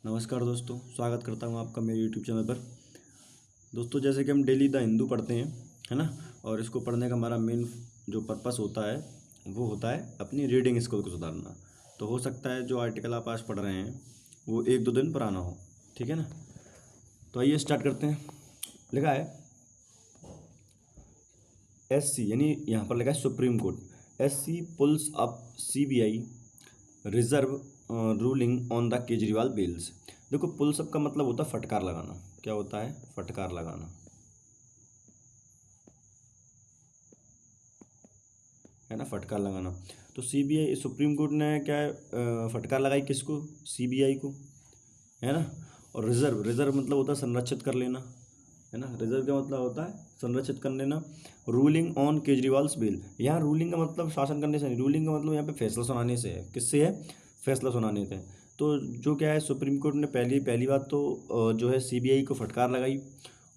नमस्कार दोस्तों, स्वागत करता हूँ आपका मेरे यूट्यूब चैनल पर। दोस्तों, जैसे कि हम डेली द हिंदू पढ़ते हैं, है ना। और इसको पढ़ने का हमारा मेन जो पर्पस होता है वो होता है अपनी रीडिंग स्किल को सुधारना। तो हो सकता है जो आर्टिकल आप आज पढ़ रहे हैं वो एक दो दिन पुराना हो, ठीक है ना। तो आइए स्टार्ट करते हैं। लिखा है SC, यानी यहाँ पर लिखा है supreme court. SC pulls up CBI reserve ruling on the Kejriwal bills. देखो, पुल्स अप का मतलब होता है फटकार लगाना। क्या होता है? फटकार लगाना, है ना, फटकार लगाना। तो CBI सुप्रीम कोर्ट ने क्या है, फटकार लगाई किसको? CBI को, है ना। और रिजर्व, रिजर्व मतलब होता है संरक्षित कर लेना, है ना। रिजर्व का मतलब होता है संरक्षित कर लेना। रूलिंग ऑन केजरीवाल्स बिल, यहाँ रूलिंग का मतलब शासन करने से नहीं, रूलिंग का मतलब यहाँ पे फैसला सुनाने से है। किससे है? फैसला सुनाने से। तो जो क्या है, सुप्रीम कोर्ट ने पहली बात तो जो है CBI को फटकार लगाई।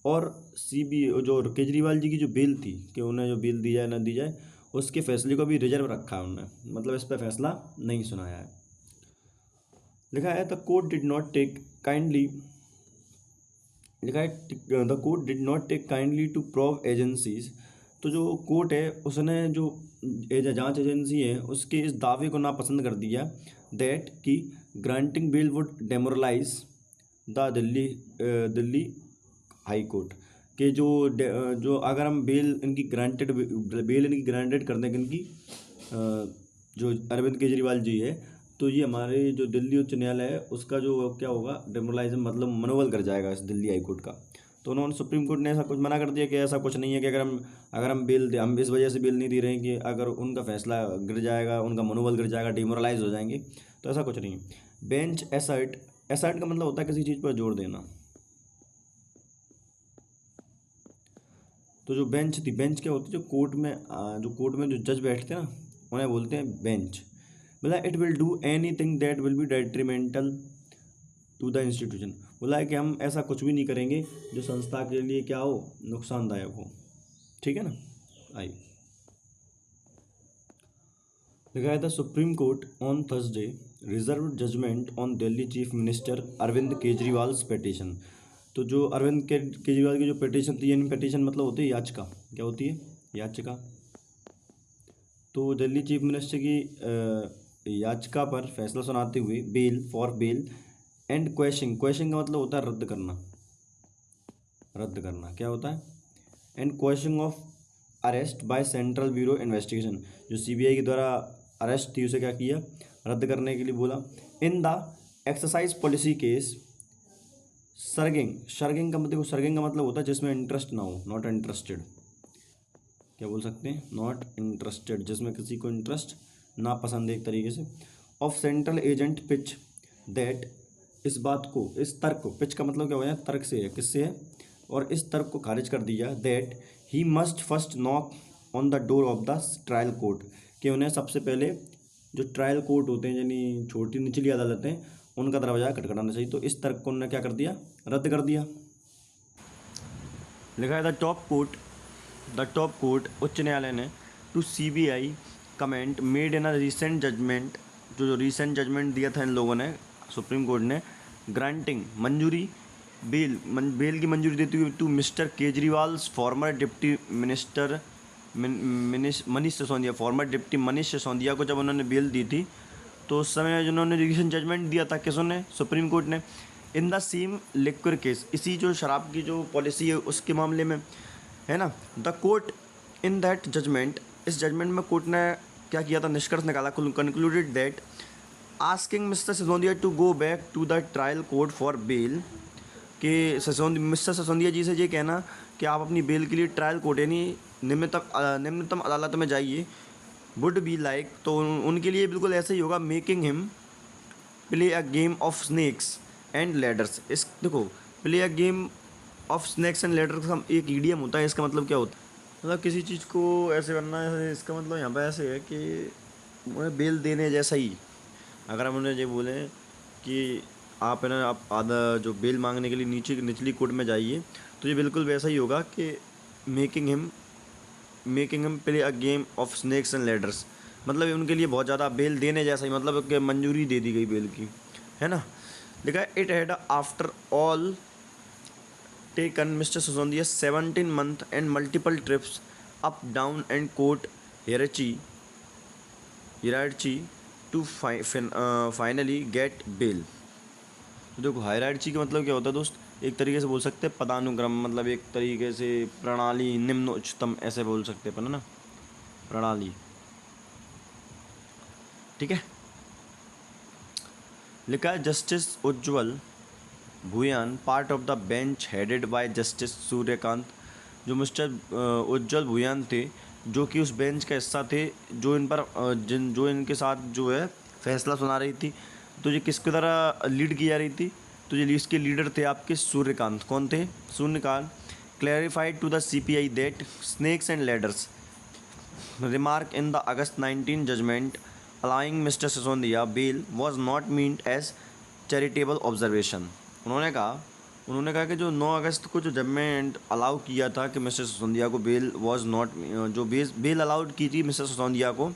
और CBI जो केजरीवाल जी की जो बेल थी कि उन्हें जो बेल दी जाए ना दी जाए, उसके फैसले को भी रिजर्व रखा है उन्होंने, मतलब इस पर फैसला नहीं सुनाया है। लिखा है the court did not take kindly, लिखा है the court did not take kindly to probe agencies. तो जो कोर्ट है उसने जो जांच एजेंसी है उसके इस दावे को नापसंद कर दिया दैट कि granting bail would demoralize the Delhi high court के जो अगर हम बेल इनकी ग्रांटेड कर दें इनकी, जो अरविंद केजरीवाल जी है, तो ये हमारे जो दिल्ली उच्च न्यायालय है उसका जो क्या होगा, डेमोरलाइज मतलब मनोबल कर जाएगा इस दिल्ली हाई कोर्ट का। तो उन्होंने सुप्रीम कोर्ट ने ऐसा कुछ मना कर दिया कि ऐसा कुछ नहीं है कि अगर हम हम इस वजह से बेल नहीं दे रहे हैं कि अगर उनका फैसला गिर जाएगा, उनका मनोबल गिर जाएगा, डिमोरलाइज हो जाएंगे, तो ऐसा कुछ नहीं है। बेंच एसर्ट, एसर्ट का मतलब होता है किसी चीज़ पर जोर देना। तो जो बेंच थी, बेंच क्या होती है? जो कोर्ट में जो जज बैठते हैं ना, उन्हें बोलते हैं बेंच। बोला it will do anything that will be detrimental to the institution. बोला है कि हम ऐसा कुछ भी नहीं करेंगे जो संस्था के लिए क्या हो, नुकसानदायक हो, ठीक है ना। आइए, लिखा है the supreme court on Thursday reserve judgement on Delhi chief minister Arvind Kejriwal's petition. तो जो केजरीवाल की जो पिटीशन थी, यानी पिटीशन मतलब होती है याचिका। क्या होती है? याचिका। तो दिल्ली चीफ मिनिस्टर की याचिका पर फैसला सुनाते हुए बेल एंड क्वेश्चन, क्वेश्चन का मतलब होता है रद्द करना, रद्द करना क्या होता है? And question of arrest by central bureau investigation, जो CBI के द्वारा अरेस्ट थी उसे क्या किया? रद्द करने के लिए बोला। In the excise policy case surging, surging का मतलब, देखो सर्गिंग का मतलब होता है जिसमें इंटरेस्ट ना हो, नॉट इंटरेस्टेड। क्या बोल सकते हैं? नॉट इंटरेस्टेड, जिसमें किसी को इंटरेस्ट ना पसंद है एक तरीके से। Of central agent pitch that, इस बात को, इस तर्क को, पिच का मतलब क्या हो गया? तर्क से है, किससे है? और इस तर्क को खारिज कर दिया that he must first knock on the door of the trial court, कि उन्हें सबसे पहले जो ट्रायल कोर्ट होते हैं यानी छोटी निचली अदालतें, उनका दरवाजा खटखटाना चाहिए। तो इस तर्क को उन्होंने क्या कर दिया? रद्द कर दिया। लिखा है द टॉप कोर्ट उच्च न्यायालय ने to CBI comment made in a recent judgment, जो रिसेंट जजमेंट दिया था इन लोगों ने, सुप्रीम कोर्ट ने, ग्रांटिंग मंजूरी बेल की मंजूरी देती हुई to mister Kejriwal's former deputy minister Manish Sisodia, former deputy Manish Sisodia को जब उन्होंने बेल दी थी, तो उस समय जिन्होंने रिसेंट जजमेंट दिया था किसने? सुप्रीम कोर्ट ने। In the same liquid case, इसी जो शराब की जो पॉलिसी है उसके मामले में, है ना। The court in that judgment, इस जजमेंट में कोर्ट ने क्या किया था? निष्कर्ष निकाला, concluded that asking mister Sisodia to go back to the trial court for bail, कि मिस्टर सिसोदिया जी से ये कहना कि आप अपनी बेल के लिए ट्रायल कोर्ट यानी निम्नतम अदालत में जाइए, वुड बी लाइक, तो उनके लिए बिल्कुल ऐसे ही होगा, making him play a game of snakes and ladders. इस देखो, play a game of snacks and later का एक ईडियम होता है, इसका मतलब क्या होता है? मतलब किसी चीज़ को ऐसे करना है, इसका मतलब यहाँ पे ऐसे है कि उन्हें बेल देने जैसा ही। अगर हम उन्हें ये बोलें कि आप है ना, आप आधा जो बेल मांगने के लिए निचली कोर्ट में जाइए, तो ये बिल्कुल वैसा ही होगा कि making him play a game of snacks and ladders, मतलब उनके लिए बहुत ज़्यादा बेल देने जैसा ही, मतलब कि मंजूरी दे दी गई बेल की, है ना। लिखा है it had after all taken mister Sisodia 17 months and multiple trips up down and court hierarchy to finally get bail. तो देखो हायरार्ची का मतलब क्या होता है दोस्त, एक तरीके से बोल सकते हैं पदानुक्रम, मतलब एक तरीके से प्रणाली, निम्न उच्चतम ऐसे बोल सकते हैं अपन, है ना, प्रणाली। ठीक है, लिखा है justice Ujjwal Bhuyan part of the bench headed by justice Suryakant. जो मिस्टर उज्ज्वल भूयान थे, जो कि उस बेंच का हिस्सा थे, जो इन पर जो इनके साथ जो है फैसला सुना रही थी। तो ये किसकी तरह लीड की जा रही थी, तो ये इसके लीडर थे आपके सूर्यकांत। कौन थे? Suryakant. Clarified to the CPI that snakes and ladders remark in the August 19 judgment allowing Mr. Sisondia bail was not meant as charitable observation। उन्होंने कहा कि जो 9 अगस्त को जो जजमेंट अलाउ किया था कि मिस्टर सिसोदिया को बेल वाज नॉट, जो बेल अलाउड की थी मिस्टर सिसोदिया को,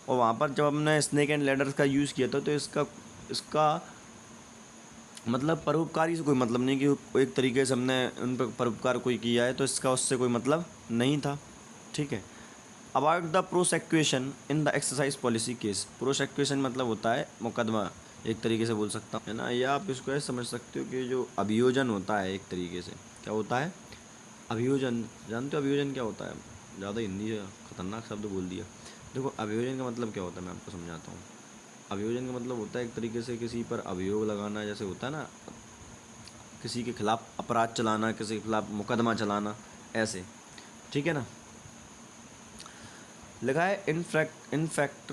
और वहाँ पर जब हमने स्नेक एंड लैडर्स का यूज़ किया था, तो इसका मतलब परोपकारी से कोई मतलब नहीं कि एक तरीके से हमने उन पर परोपकार कोई किया है, तो इसका उससे कोई मतलब नहीं था। ठीक है, about the prosecution in the excise policy case. Prosecution मतलब होता है मुकदमा, एक तरीके से बोल सकता हूँ, है ना, या आप इसको ऐसे समझ सकते हो कि जो अभियोजन होता है, एक तरीके से क्या होता है अभियोजन। जानते हो अभियोजन क्या होता है? ज़्यादा हिंदी खतरनाक शब्द बोल दिया। देखो अभियोजन का मतलब क्या होता है, मैं आपको समझाता हूँ। अभियोजन का मतलब होता है एक तरीके से किसी पर अभियोग लगाना, जैसे होता है ना, किसी के खिलाफ अपराध चलाना, किसी के खिलाफ मुकदमा चलाना, ऐसे। ठीक है ना। लिखा है इन फैक्ट